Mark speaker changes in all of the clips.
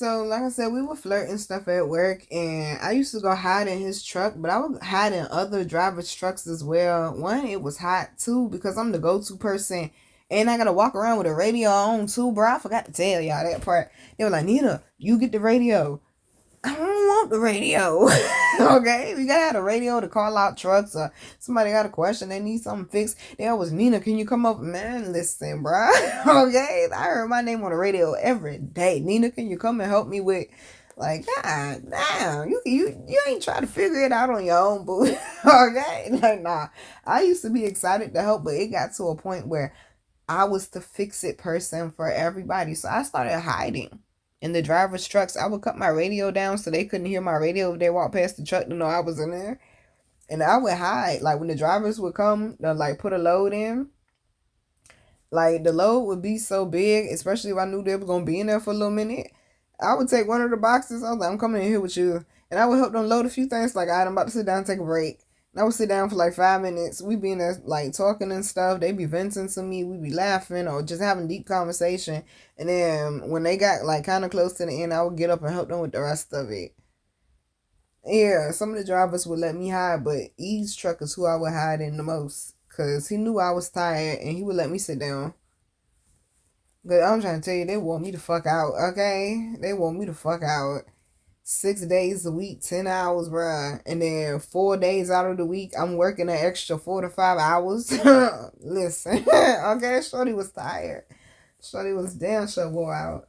Speaker 1: So, like I said, we were flirting stuff at work, and I used to go hide in his truck, but I would hide in other drivers' trucks as well. One, it was hot too because I'm the go-to person, and I gotta walk around with a radio on too, bro. I forgot to tell y'all that part. They were like, Nina, you get the radio. I don't want the radio. Okay, we gotta have a radio to call out trucks or somebody got a question, they need something fixed. They always, Nina, can you come up? Man, listen, bruh. Okay, I heard my name on the radio every day. Nina, can you come and help me with? Like, God damn, you ain't trying to figure it out on your own, boo. Okay, like, nah. I used to be excited to help, but it got to a point where I was the fix it person for everybody, so I started hiding in the driver's trucks. I would cut my radio down so they couldn't hear my radio if they walked past the truck to know I was in there. And I would hide. Like when the drivers would come to like put a load in, like the load would be so big, especially if I knew they were gonna be in there for a little minute. I would take one of the boxes. I was like, I'm coming in here with you. And I would help them load a few things. Like, all right, I'm about to sit down and take a break. And I would sit down for like 5 minutes. We be in there like talking and stuff. They be venting to me. We be laughing or just having deep conversation. And then when they got like kind of close to the end, I would get up and help them with the rest of it. Yeah, some of the drivers would let me hide, but E's truck is who I would hide in the most. Because he knew I was tired and he would let me sit down. But I'm trying to tell you, they want me to fuck out, okay? They want me to fuck out. 6 days a week, 10 hours, bruh. And then 4 days out of the week, I'm working an extra 4 to 5 hours. Listen, okay? Shorty was tired. Shorty was damn sure wore out.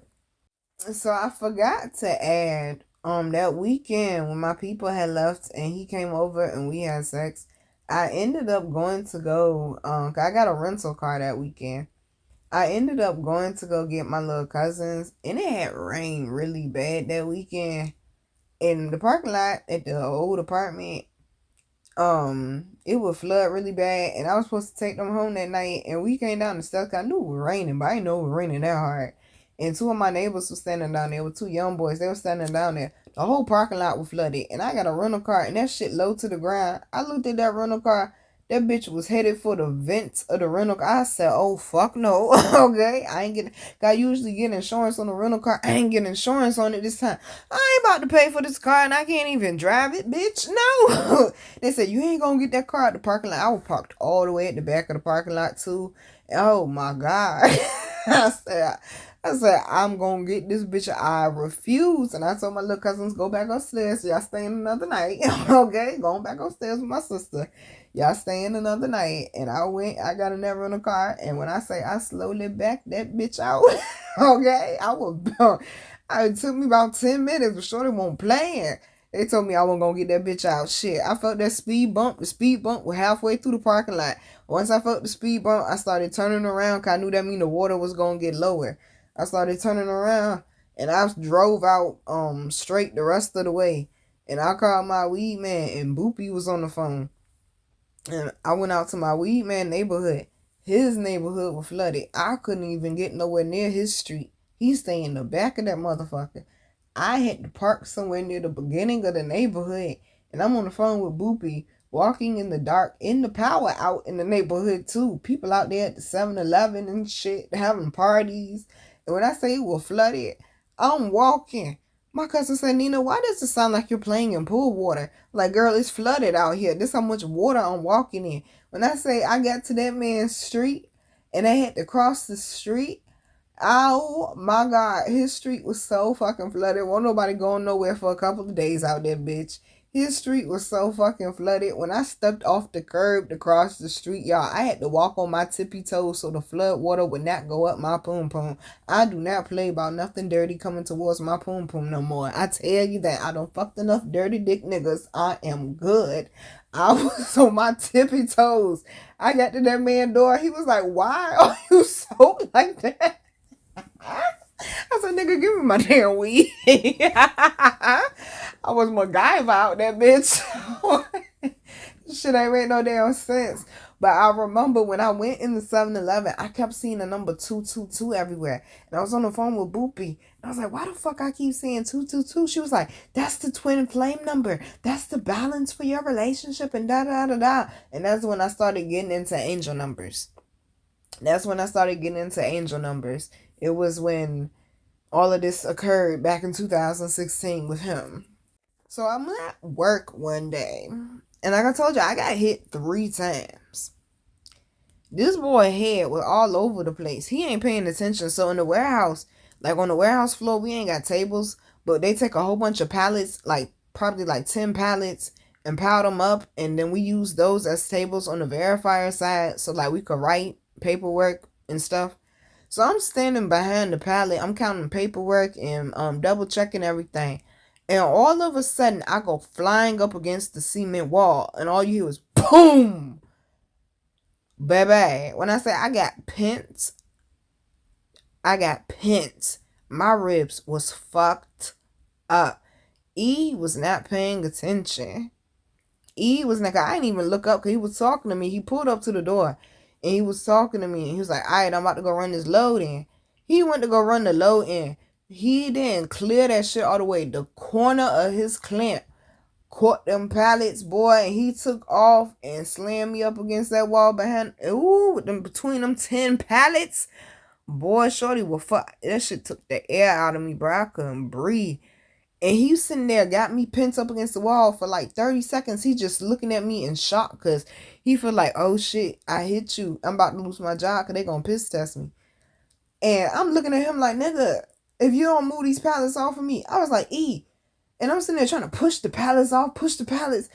Speaker 1: So I forgot to add, that weekend when my people had left and he came over and we had sex, I ended up going to go, 'cause I got a rental car that weekend. I ended up going to go get my little cousins, and it had rained really bad that weekend. In the parking lot at the old apartment, it would flood really bad, and I was supposed to take them home that night, and we came down the steps 'cause I knew it was raining, but I didn't know it was raining that hard. And two of my neighbors were standing down there with two young boys. They were standing down there. The whole parking lot was flooded, and I got a rental car, and that shit low to the ground. I looked at that rental car. That bitch was headed for the vents of the rental car. I said, oh, fuck no. Okay, I ain't getting, I usually get insurance on the rental car. I ain't getting insurance on it this time. I ain't about to pay for this car and I can't even drive it, bitch. No. They said, you ain't gonna get that car at the parking lot. I was parked all the way at the back of the parking lot, too. Oh, my God. I said, I'm gonna get this bitch. I refuse. And I told my little cousins, go back upstairs. Y'all staying another night. Okay, going back upstairs with my sister. Y'all staying another night. And I got in that rental car. And when I say I slowly backed that bitch out, okay, it took me about 10 minutes, but shorty won't play. They told me I wasn't gonna get that bitch out. Shit, I felt that speed bump. The speed bump was halfway through the parking lot. Once I felt the speed bump, I started turning around because I knew that mean the water was gonna get lower. I started turning around and I drove out straight the rest of the way. And I called my weed man and Boopy was on the phone. And I went out to my weed man neighborhood. His neighborhood was flooded. I couldn't even get nowhere near his street. He stayed in the back of that motherfucker. I had to park somewhere near the beginning of the neighborhood. And I'm on the phone with Boopy, walking in the dark, in the power out in the neighborhood too. People out there at the 7-Eleven and shit, having parties. And when I say it was flooded, I'm walking. My cousin said, Nina, why does it sound like you're playing in pool water? Like, girl, it's flooded out here. This how much water I'm walking in. When I say I got to that man's street and I had to cross the street, oh my God, his street was so fucking flooded. Wasn't nobody going nowhere for a couple of days out there, bitch. His street was so fucking flooded. When I stepped off the curb to cross the street, y'all, I had to walk on my tippy toes so the flood water would not go up my poom poom. I do not play about nothing dirty coming towards my poom poom no more. I tell you that. I don't fucked enough dirty dick niggas. I am good. I was on my tippy toes. I got to that man's door. He was like, why are you so like that? I said, nigga, give me my damn weed. I was MacGyver out that bitch. Shit ain't make no damn sense. But I remember when I went in the 7-Eleven, I kept seeing the number 222 everywhere. And I was on the phone with Boopy. And I was like, why the fuck I keep seeing 222? She was like, that's the twin flame number. That's the balance for your relationship and da-da-da-da. And that's when I started getting into angel numbers. It was when all of this occurred back in 2016 with him. So I'm at work one day, and like I told you, I got hit 3 times. This boy head was all over the place. He ain't paying attention. So in the warehouse, like on the warehouse floor, we ain't got tables, but they take a whole bunch of pallets, like probably like 10 pallets, and pile them up, and then we use those as tables on the verifier side, so like we could write paperwork and stuff. So I'm standing behind the pallet, I'm counting paperwork and double checking everything. And all of a sudden I go flying up against the cement wall, and all you hear is boom. Baby, when I say I got pins, I got pins. My ribs was fucked up. E was not paying attention. E was like, I didn't even look up because he was talking to me. He pulled up to the door and he was talking to me. And he was like, all right, I'm about to go run this load in. He went to go run the load in. He didn't clear that shit all the way. The corner of his clamp caught them pallets, boy, and he took off and slammed me up against that wall behind. Ooh, between them 10 pallets, boy, shorty was fuck. That shit took the air out of me, bro. I couldn't breathe. And he was sitting there, got me pinned up against the wall for like 30 seconds. He just looking at me in shock because he feel like, oh shit, I hit you. I'm about to lose my job because they gonna piss test me. And I'm looking at him like, nigga, if you don't move these pallets off of me. I was like, E. And I'm sitting there trying to push the pallets off, push the pallets.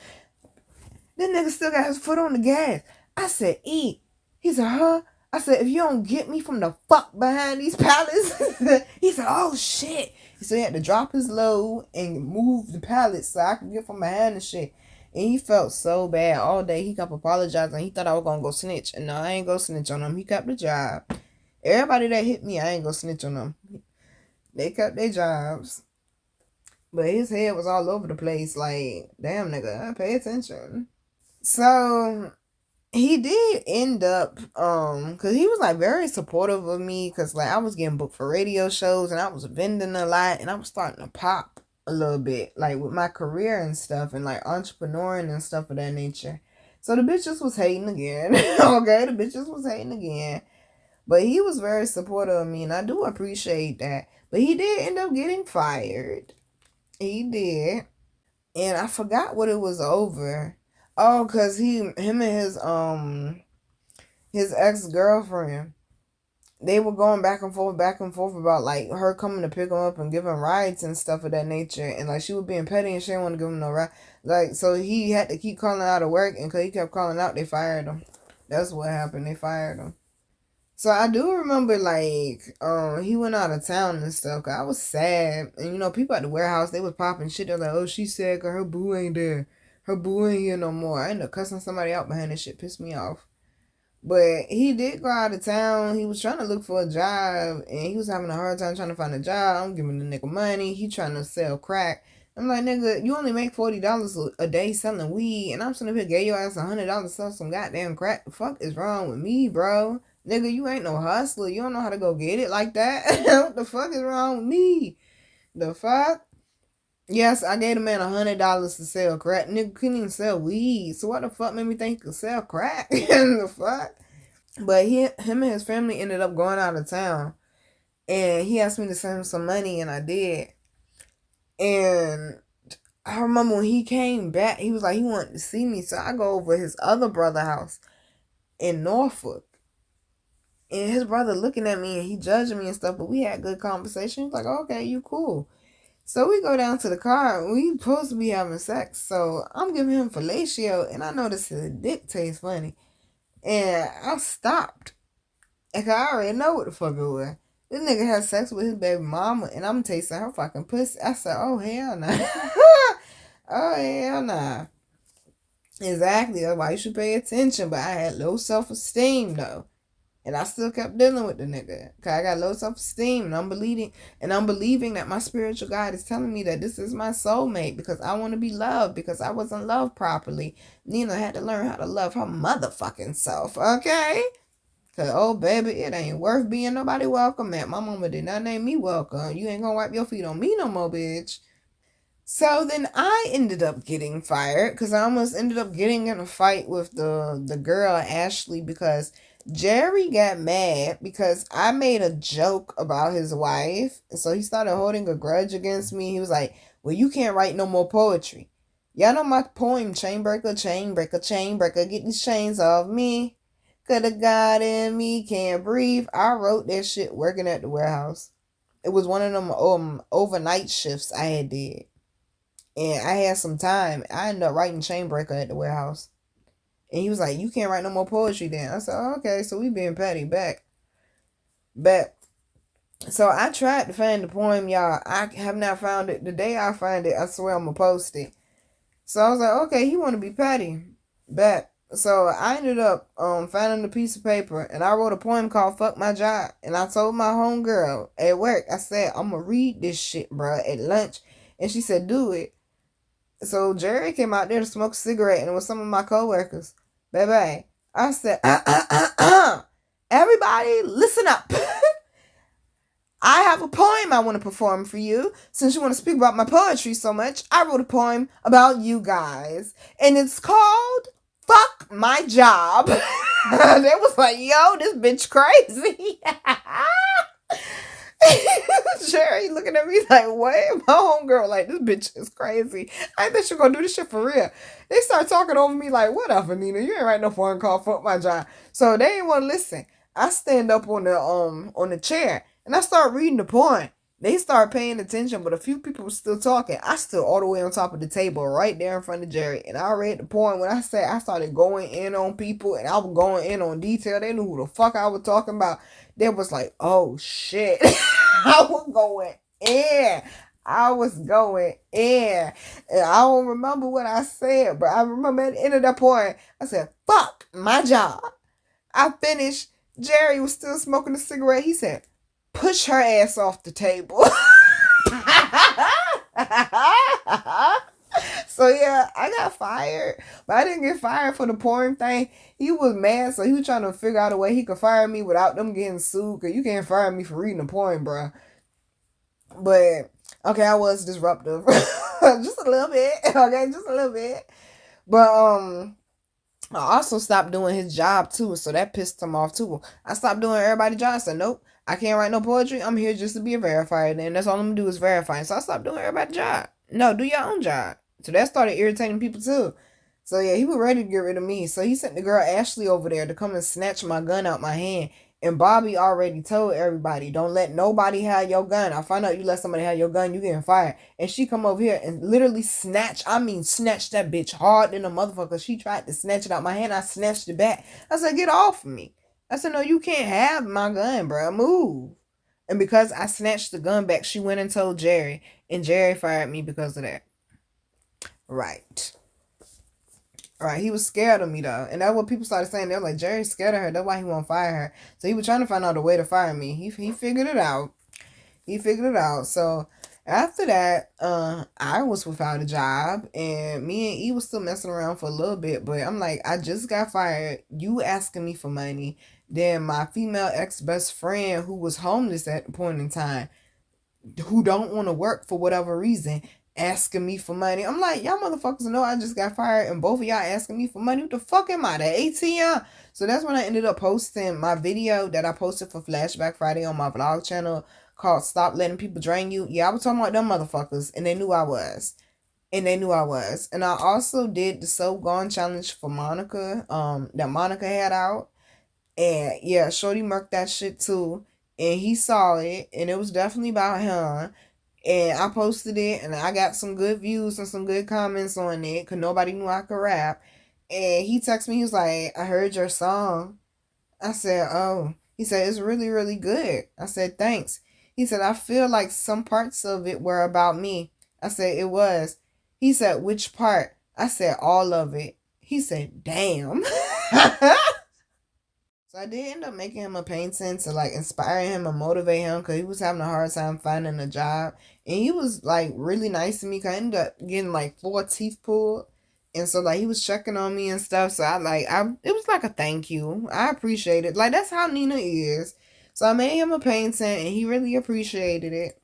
Speaker 1: That nigga still got his foot on the gas. I said, E. He said, huh? I said, if you don't get me from the fuck behind these pallets. He said, oh shit. So he had to drop his load and move the pallets so I could get from behind the shit. And he felt so bad all day. He kept apologizing. He thought I was going to go snitch. And no, I ain't go snitch on him. He kept the job. Everybody that hit me, I ain't go snitch on them. They kept their jobs. But his head was all over the place. Like, damn, nigga, pay attention. So he did end up, because he was like very supportive of me, because like I was getting booked for radio shows and I was vending a lot and I was starting to pop a little bit, like with my career and stuff, and like entrepreneuring and stuff of that nature. So the bitches was hating again. Okay, the bitches was hating again. But he was very supportive of me and I do appreciate that. But he did end up getting fired. He did. And I forgot what it was over. Oh, cause him and his ex-girlfriend, they were going back and forth about like her coming to pick him up and give him rides and stuff of that nature. And like she was being petty and she didn't want to give him no ride. Like, so he had to keep calling out of work, and cause he kept calling out, they fired him. That's what happened. They fired him. So I do remember like he went out of town and stuff. 'Cause I was sad, and you know people at the warehouse, they was popping shit. They're like, oh, she's sad 'cause her boo ain't there. Her boo ain't here no more. I ended up cussing somebody out behind this shit. Pissed me off. But he did go out of town. He was trying to look for a job, and he was having a hard time trying to find a job. I'm giving the nigga money. He trying to sell crack. I'm like, nigga, you only make $40 a day selling weed, and I'm sitting up here gave your ass $100 to sell some goddamn crack. The fuck is wrong with me, bro? Nigga, you ain't no hustler. You don't know how to go get it like that. What the fuck is wrong with me? The fuck? Yes, I gave the man $100 to sell crack. Nigga couldn't even sell weed. So what the fuck made me think he could sell crack? The fuck? But him and his family ended up going out of town. And he asked me to send him some money, and I did. And I remember when he came back, he was like, he wanted to see me. So I go over his other brother's house in Norfolk. And his brother looking at me and he judging me and stuff, but we had good conversation. He's like, okay, you cool. So we go down to the car and we supposed to be having sex. So I'm giving him fellatio and I noticed his dick tastes funny. And I stopped. And I already know what the fuck it was. This nigga had sex with his baby mama and I'm tasting her fucking pussy. I said, oh hell nah. Oh hell nah. Exactly. That's why you should pay attention. But I had low self-esteem though. And I still kept dealing with the nigga. Cause I got low self-esteem and I'm believing that my spiritual guide is telling me that this is my soulmate because I want to be loved because I wasn't loved properly. Nina had to learn how to love her motherfucking self, okay? Cause oh baby, it ain't worth being nobody welcome at. My mama did not name me welcome. You ain't gonna wipe your feet on me no more, bitch. So then I ended up getting fired because I almost ended up getting in a fight with the girl, Ashley, because Jerry got mad because I made a joke about his wife. So he started holding a grudge against me. He was like, well, you can't write no more poetry. Y'all know my poem, chain breaker, chain breaker, chain breaker, get these chains off me. Coulda got in me, can't breathe. I wrote that shit working at the warehouse. It was one of them overnight shifts I had did. And I had some time. I ended up writing chain breaker at the warehouse. And he was like, you can't write no more poetry then. I said, oh, okay, so we being petty back. But so I tried to find the poem, y'all. I have not found it. The day I find it, I swear I'm gonna post it. So I was like, okay, he wanna be petty. Bet. So I ended up finding a piece of paper and I wrote a poem called Fuck My Job. And I told my homegirl at work, I said, I'm gonna read this shit, bruh, at lunch. And she said, do it. So Jerry came out there to smoke a cigarette and it was some of my coworkers. Baby, I said, everybody listen up. I have a poem I want to perform for you. Since you want to speak about my poetry so much, I wrote a poem about you guys. And it's called Fuck My Job. They was like, yo, this bitch crazy. Jerry looking at me like, what? My homegirl like, this bitch is crazy. I think she gonna do this shit for real. They start talking over me like, whatever, Nina. You ain't write no phone call, fuck my job. So they ain't want to listen. I stand up on the chair and I start reading the poem. They start paying attention, but a few people were still talking. I stood all the way on top of the table right there in front of Jerry. And I read the poem. When I said I started going in on people and I was going in on detail, they knew who the fuck I was talking about. They was like, oh shit. I was going in. I was going in. And I don't remember what I said, but I remember at the end of that point, I said, fuck my job. I finished. Jerry was still smoking a cigarette. He said, push her ass off the table. So yeah, I got fired. But I didn't get fired for the porn thing. He was mad, so he was trying to figure out a way he could fire me without them getting sued. Because you can't fire me for reading a poem, bro. But, okay, I was disruptive. Just a little bit. Okay, just a little bit. But, I also stopped doing his job, too. So that pissed him off, too. I stopped doing everybody's job. I said, nope, I can't write no poetry. I'm here just to be a verifier. And that's all I'm going to do is verify. So I stopped doing everybody's job. No, do your own job. So that started irritating people, too. So, yeah, he was ready to get rid of me. So he sent the girl Ashley over there to come and snatch my gun out my hand. And Bobby already told everybody, don't let nobody have your gun. I find out you let somebody have your gun, you getting fired. And she come over here and literally snatch that bitch hard than a motherfucker. She tried to snatch it out my hand. I snatched it back. I said, get off of me. I said, no, you can't have my gun, bro. Move. And because I snatched the gun back, she went and told Jerry. And Jerry fired me because of that. Right. Right, he was scared of me though, and that's what people started saying. They were like, Jerry's scared of her. That's why he won't fire her. So he was trying to find out a way to fire me. He figured it out. So after that, I was without a job, and me and E was still messing around for a little bit. But I'm like, I just got fired. You asking me for money. Then my female ex-best friend, who was homeless at the point in time, who don't want to work for whatever reason, asking me for money. I'm like, y'all motherfuckers know I just got fired and both of y'all asking me for money. What the fuck am I, the ATM? So that's when I ended up posting my video that I posted for Flashback Friday on my vlog channel called Stop Letting People Drain You. Yeah, I was talking about them motherfuckers and they knew I was. And I also did the So Gone challenge for Monica, that Monica had out. And yeah, Shorty murked that shit too. And he saw it and it was definitely about him. And I posted it and I got some good views and some good comments on it because nobody knew I could rap. And he texted me, he was like, I heard your song. I said, oh. He said, it's really, really good. I said, thanks. He said, I feel like some parts of it were about me. I said, it was. He said, which part? I said, all of it. He said, damn. So I did end up making him a painting to like inspire him and motivate him because he was having a hard time finding a job. And he was like really nice to me because I ended up getting like 4 teeth pulled. And so like he was checking on me and stuff. So it was like a thank you. I appreciate it. Like that's how Nina is. So I made him a painting and he really appreciated it.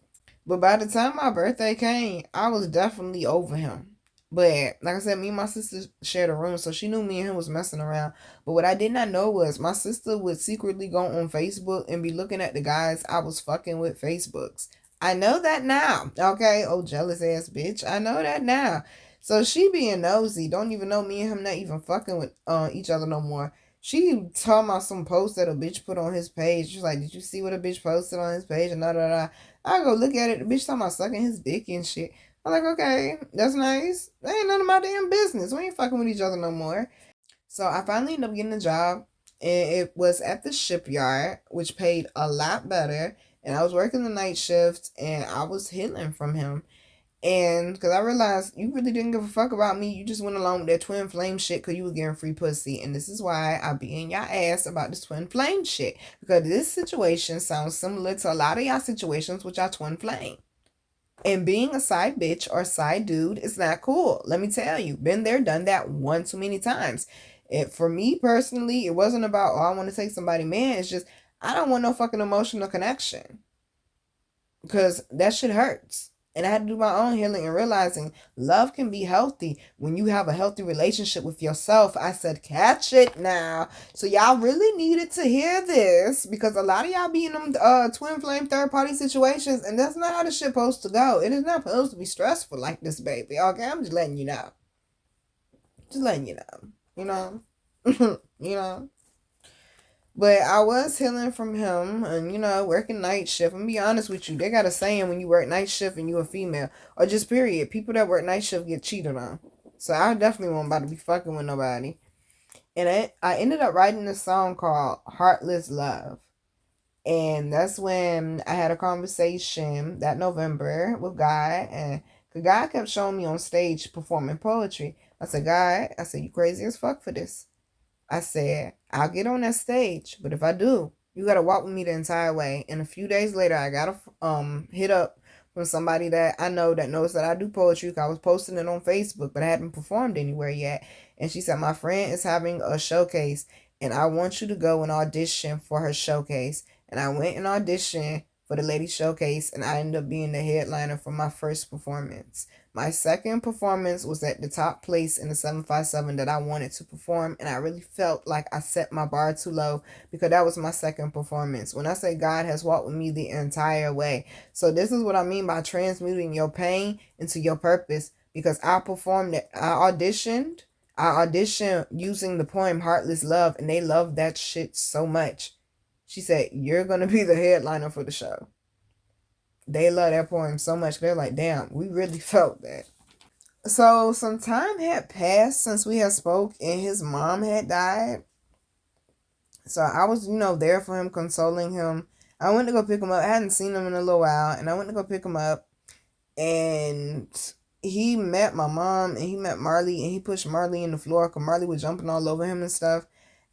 Speaker 1: But by the time my birthday came, I was definitely over him. But like I said, me and my sister shared a room, so she knew me and him was messing around. But what I did not know was my sister would secretly go on Facebook and be looking at the guys I was fucking with Facebooks. I know that now. Okay. Oh, jealous ass bitch. I know that now. So she being nosy, don't even know me and him not even fucking with each other no more. She talking about some post that a bitch put on his page. She's like, did you see what a bitch posted on his page? And da da da. I go look at it. The bitch talking about sucking his dick and shit. I'm like, okay, that's nice. That ain't none of my damn business. We ain't fucking with each other no more. So I finally ended up getting a job, and it was at the shipyard, which paid a lot better. And I was working the night shift, and I was healing from him. And because I realized you really didn't give a fuck about me, you just went along with that twin flame shit because you were getting free pussy. And this is why I be in y'all ass about this twin flame shit. Because this situation sounds similar to a lot of y'all situations with y'all twin flame. And being a side bitch or side dude is not cool. Let me tell you, been there, done that one too many times. For me personally, it wasn't about, oh, I want to take somebody, man. It's just, I don't want no fucking emotional connection. Because that shit hurts. And I had to do my own healing and realizing love can be healthy when you have a healthy relationship with yourself. I said, catch it now. So y'all really needed to hear this because a lot of y'all be in them twin flame third party situations, and that's not how the shit supposed to go. It is not supposed to be stressful like this, baby. Okay, I'm just letting you know. Just letting you know. You know? You know? But I was healing from him and, working night shift. I'm be honest with you. They got a saying when you work night shift and you a female. Or just period. People that work night shift get cheated on. So I definitely wasn't about to be fucking with nobody. And I ended up writing a song called Heartless Love. And that's when I had a conversation that November with God. And God kept showing me on stage performing poetry. I said, God, you crazy as fuck for this. I said, I'll get on that stage, but if I do, you gotta walk with me the entire way. And a few days later, I got a hit up from somebody that I know that knows that I do poetry. I was posting it on Facebook, but I hadn't performed anywhere yet. And she said, my friend is having a showcase, and I want you to go and audition for her showcase. And I went and auditioned for the lady showcase, and I ended up being the headliner for my first performance. My second performance was at the top place in the 757 that I wanted to perform, and I really felt like I set my bar too low because that was my second performance. When I say God has walked with me the entire way. So this is what I mean by transmuting your pain into your purpose, because I performed it. I auditioned using the poem Heartless Love, and they loved that shit so much. She said, you're going to be the headliner for the show. They love that poem so much. They're like, damn, we really felt that. So some time had passed since we had spoke, and his mom had died. So I was, there for him, consoling him. I went to go pick him up. I hadn't seen him in a little while, and I went to go pick him up. And he met my mom, and he met Marley, and he pushed Marley in the floor because Marley was jumping all over him and stuff.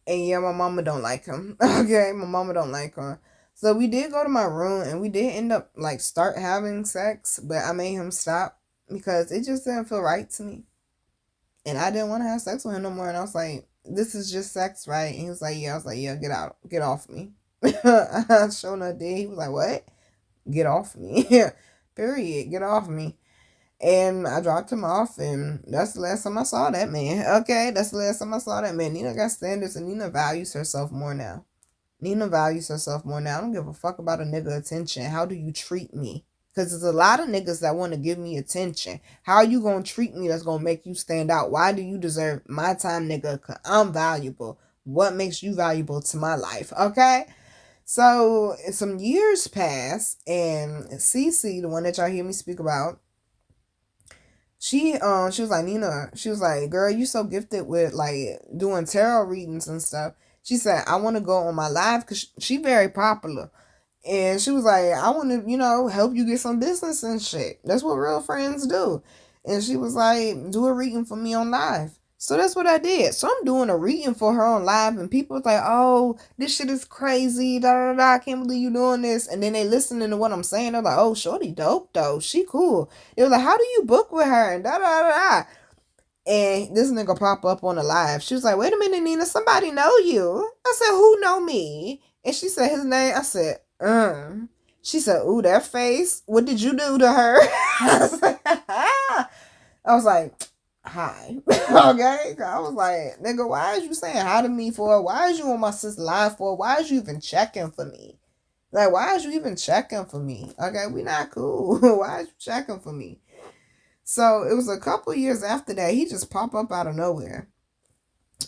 Speaker 1: And yeah, my mama don't like him. Okay, my mama don't like him. So we did go to my room, and we did end up start having sex, but I made him stop because it just didn't feel right to me. And I didn't want to have sex with him no more. And I was like, this is just sex, right? And he was like, yeah. I was like, yeah, get off me. I sure enough did. He was like, what? Get off me. Period. Get off me. And I dropped him off, and that's the last time I saw that man. Okay, that's the last time I saw that man. Nina got standards, and Nina values herself more now. Nina values herself more now. I don't give a fuck about a nigga attention. How do you treat me? Because there's a lot of niggas that want to give me attention. How are you going to treat me that's going to make you stand out? Why do you deserve my time, nigga? Because I'm valuable. What makes you valuable to my life? Okay? So, some years pass, and Cece, the one that y'all hear me speak about, she was like, Nina, she was like, girl, you so gifted with doing tarot readings and stuff. She said, I want to go on my live because she very popular. And she was like, I want to, help you get some business and shit. That's what real friends do. And she was like, do a reading for me on live. So that's what I did. So I'm doing a reading for her on live, and people was like, oh, this shit is crazy. Da da da. I can't believe you doing this. And then they listening to what I'm saying. They're like, oh, shorty dope though. She cool. It was like, how do you book with her? And da da da da. And this nigga pop up on the live. She was like, wait a minute, Nina, somebody know you. I said, who know me? And she said his name. I said, She said, ooh, that face. What did you do to her? I was like, hi. Okay? I was like, nigga, why is you saying hi to me for? Why is you on my sister's live for? Why is you even checking for me? Like, why is you even checking for me? Okay, we not cool. Why is you checking for me? So it was a couple years after that, he just popped up out of nowhere.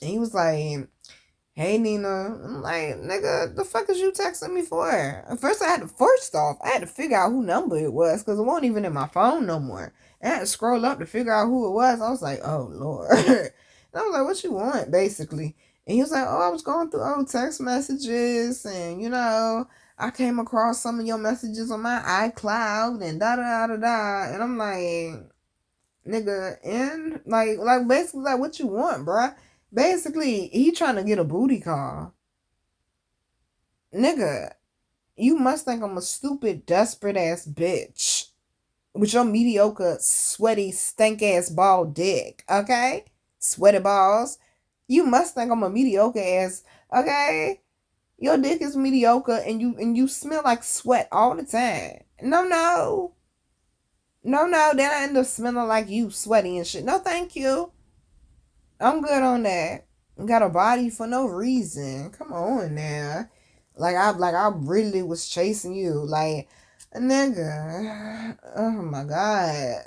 Speaker 1: And he was like, hey Nina. I'm like, nigga, the fuck is you texting me for? First off, I had to figure out who number it was, because it wasn't even in my phone no more. I had to scroll up to figure out who it was. I was like, oh Lord. And I was like, what you want, basically? And he was like, oh, I was going through old text messages, and I came across some of your messages on my iCloud and da da da da. And I'm like, nigga, and like basically, like, what you want, bruh? Basically, he trying to get a booty call. Nigga, you must think I'm a stupid, desperate ass bitch with your mediocre, sweaty, stank ass ball dick, okay? Sweaty balls. You must think I'm a mediocre ass, okay? Your dick is mediocre and you smell like sweat all the time. No. Then I end up smelling like you, sweaty and shit. No, thank you. I'm good on that. Got a body for no reason. Come on now. I really was chasing you. Like, nigga. Oh my God.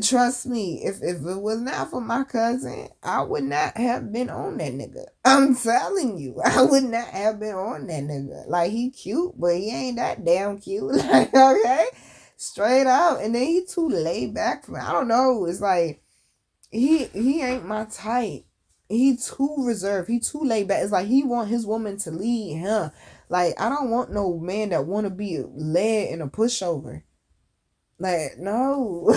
Speaker 1: Trust me, if it was not for my cousin, I would not have been on that nigga. I'm telling you, I would not have been on that nigga. Like, he cute, but he ain't that damn cute. Like, okay? Straight up. And then he too laid back for me. I don't know. It's like, he ain't my type. He too reserved. He too laid back. It's like he want his woman to lead him. Like, I don't want no man that want to be led in a pushover. Like, no.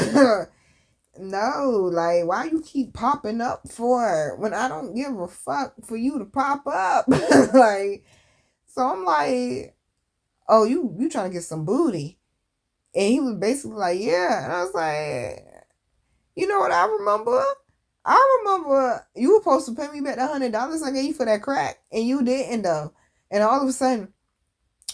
Speaker 1: No, like, why you keep popping up for when I don't give a fuck for you to pop up? Like, so I'm like, oh, you trying to get some booty? And he was basically like, yeah. And I was like, you know what I remember? I remember you were supposed to pay me back the $100 I gave you for that crack, and you didn't though. And all of a sudden,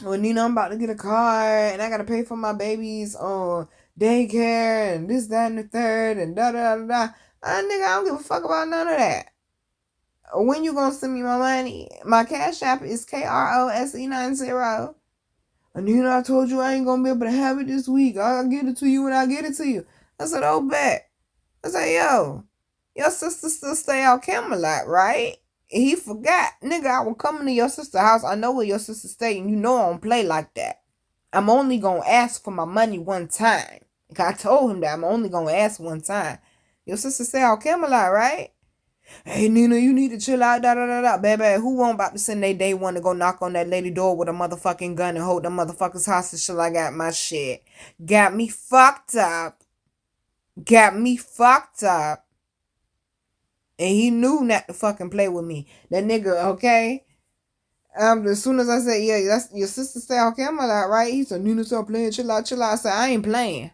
Speaker 1: well, Nina, I'm about to get a car, and I gotta pay for my baby's daycare, and this, that, and the third, and da da da da. Nigga, I don't give a fuck about none of that. When you gonna send me my money? My cash app is KROSE90. And Nina, I told you I ain't gonna be able to have it this week. I'll get it to you when I get it to you. I said, oh, bet. I said, yo, your sister still stay out Camelot, right? And he forgot. Nigga, I was coming to your sister's house. I know where your sister stay, and you know I don't play like that. I'm only gonna ask for my money one time. I told him that I'm only gonna ask one time. Your sister stay out Camelot, right? Hey, Nina, you need to chill out, da da da da. Baby, who won't about to send their day one to go knock on that lady door with a motherfucking gun and hold the motherfuckers hostage till I got my shit? Got me fucked up. And he knew not to fucking play with me. That nigga, okay? As soon as I said, yeah, that's your sister stay on camera, right? He said, Nina, stop playing, chill out. I said, I ain't playing.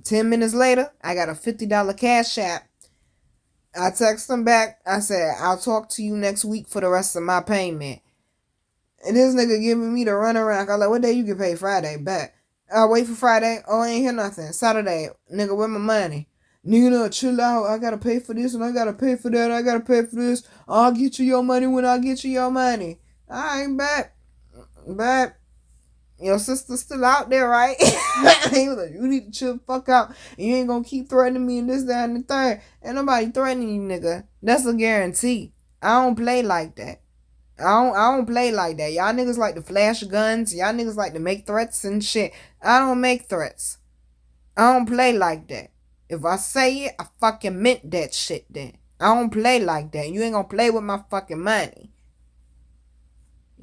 Speaker 1: 10 minutes later, I got a $50 cash app. I text him back. I said, I'll talk to you next week for the rest of my payment. And this nigga giving me the runaround. I was like, what day you get paid? Friday. Bet. I wait for Friday. Oh, I ain't hear nothing. Saturday. Nigga, where my money? Nina, chill out. I gotta pay for this and I gotta pay for that. I gotta pay for this. I'll get you your money when I get you your money. I ain't bet. Your sister's still out there, right? He was like, you need to chill the fuck out. You ain't gonna keep threatening me and this, that, and the third. Ain't nobody threatening you, nigga. That's a guarantee. I don't play like that. I don't play like that. Y'all niggas like to flash guns. Y'all niggas like to make threats and shit. I don't make threats. I don't play like that. If I say it, I fucking meant that shit then. I don't play like that. You ain't gonna play with my fucking money.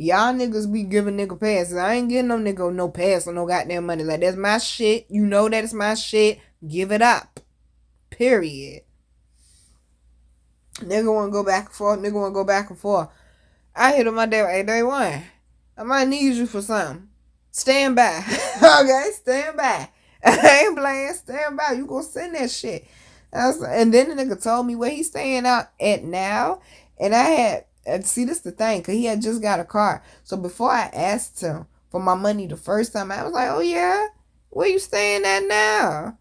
Speaker 1: Y'all niggas be giving nigga passes. I ain't getting no nigga no pass or no goddamn money. Like, that's my shit. You know that it's my shit. Give it up. Period. Nigga wanna go back and forth. I hit him my day one. I might need you for something. Stand by. Okay? Stand by. I ain't playing. Stand by. You gonna send that shit. And then the nigga told me where he's staying out at now. And I had, see, this the thing, because he had just got a car. So before I asked him for my money the first time, I was like, oh yeah? Where you staying at now?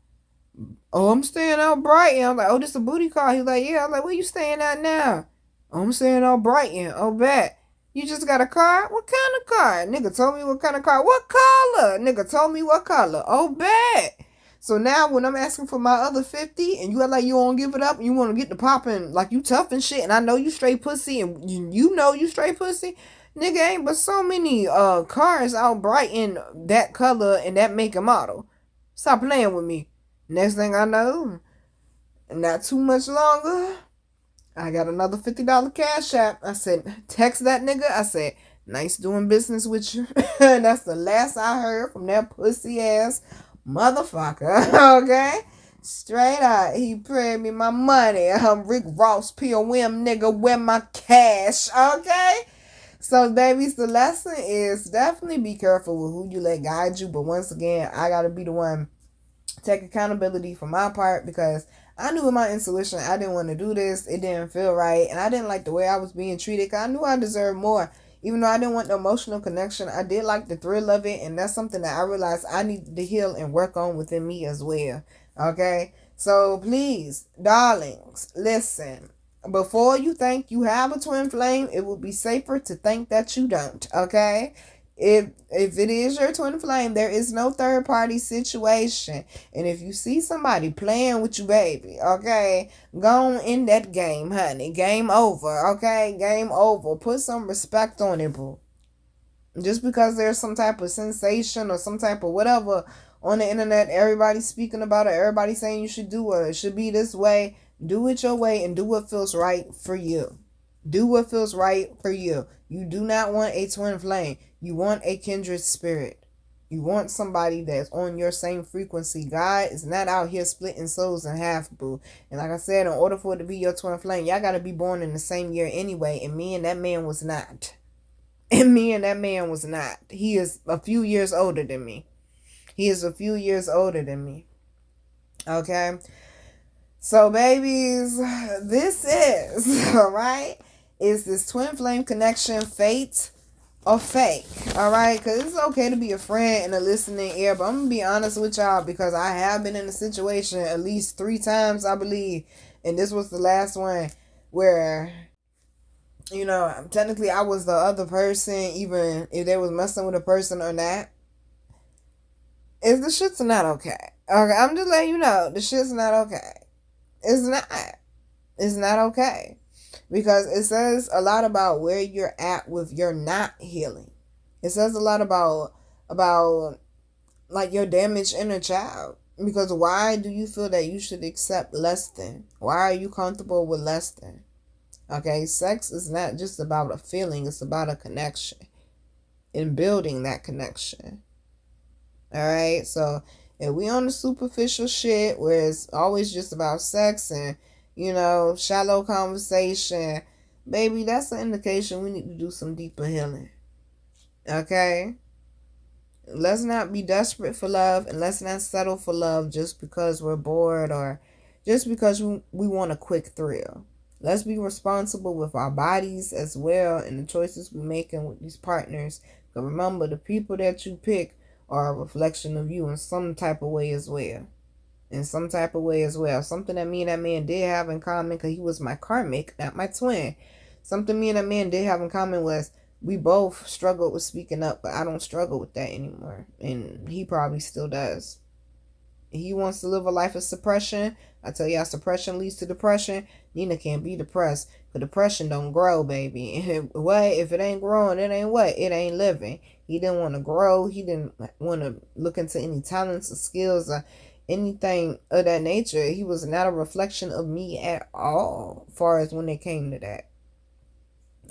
Speaker 1: Oh, I'm staying out Brighton. I'm like, oh, this a booty call. He's like, yeah. I'm like, where you staying at now? Oh, I'm staying out Brighton. Oh, bet. You just got a car? What kind of car? Nigga told me what kind of car. What color? Nigga told me what color. Oh, bet. So now when I'm asking for my other 50 and you act like you don't give it up and you want to get the popping like you tough and shit and I know you straight pussy and you know you straight pussy, nigga ain't but so many cars out Brighton that color and that make and model. Stop playing with me. Next thing I know, not too much longer, I got another $50 cash app. I said, text that nigga. I said, nice doing business with you. That's the last I heard from that pussy ass motherfucker. Okay? Straight out. He paid me my money. I'm Rick Ross, POM nigga, where my cash. Okay? So, babies, the lesson is definitely be careful with who you let guide you. But once again, I got to be the one take accountability for my part because I knew in my intuition I didn't want to do this. It didn't feel right. And I didn't like the way I was being treated because I knew I deserved more. Even though I didn't want the emotional connection, I did like the thrill of it. And that's something that I realized I needed to heal and work on within me as well. Okay? So please, darlings, listen. Before you think you have a twin flame, it would be safer to think that you don't. Okay? If it is your twin flame, there is no third party situation. And if you see somebody playing with you, baby, okay, go on in that game, honey. Game over, okay? Game over. Put some respect on it, boo. Just because there's some type of sensation or some type of whatever on the internet, everybody's speaking about it, everybody's saying you should do it, it should be this way. Do it your way and do what feels right for you. Do what feels right for you. You do not want a twin flame. You want a kindred spirit. You want somebody that's on your same frequency. God is not out here splitting souls in half, boo. And like I said, in order for it to be your twin flame, y'all got to be born in the same year anyway. And me and that man was not. And me and that man was not. He is a few years older than me. He is a few years older than me. Okay? So, babies, this is, all right? Is this twin flame connection fate or fake? All right? Because it's okay to be a friend and a listening ear, but I'm going to be honest with y'all because I have been in a situation at least 3 times, I believe, and this was the last one where, you know, technically I was the other person, even if they was messing with a person or not. Is the shit's not okay. Okay, I'm just letting you know, the shit's not okay. It's not. It's not okay. Because it says a lot about where you're at with your not healing. It says a lot about like your damaged inner child. Because why do you feel that you should accept less than? Why are you comfortable with less than? Okay, sex is not just about a feeling, it's about a connection. And building that connection. Alright, so if we on the superficial shit where it's always just about sex and, you know, shallow conversation, baby, that's an indication we need to do some deeper healing. Okay? Let's not be desperate for love and let's not settle for love just because we're bored or just because we want a quick thrill. Let's be responsible with our bodies as well and the choices we're making with these partners. But remember, the people that you pick are a reflection of you in some type of way as well. In some type of way as well. Something that me and that man did have in common, because he was my karmic, not my twin. Something me and that man did have in common was we both struggled with speaking up, but I don't struggle with that anymore. And he probably still does. He wants to live a life of suppression. I tell y'all, suppression leads to depression. Nina can't be depressed, because depression don't grow, baby. What? If it ain't growing, it ain't what? It ain't living. He didn't want to grow. He didn't want to look into any talents or skills or anything of that nature. He was not a reflection of me at all, as far as when it came to that.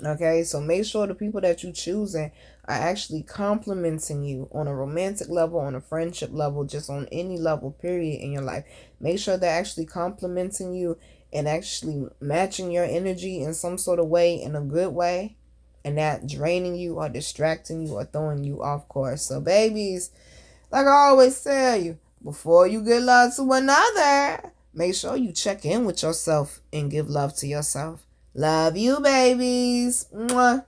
Speaker 1: Okay, so make sure the people that you choosing are actually complimenting you on a romantic level, on a friendship level, just on any level, period, in your life. Make sure they're actually complimenting you and actually matching your energy in some sort of way, in a good way, and not draining you or distracting you or throwing you off course. So, babies, like I always tell you, before you give love to another, make sure you check in with yourself and give love to yourself. Love you, babies. Mwah.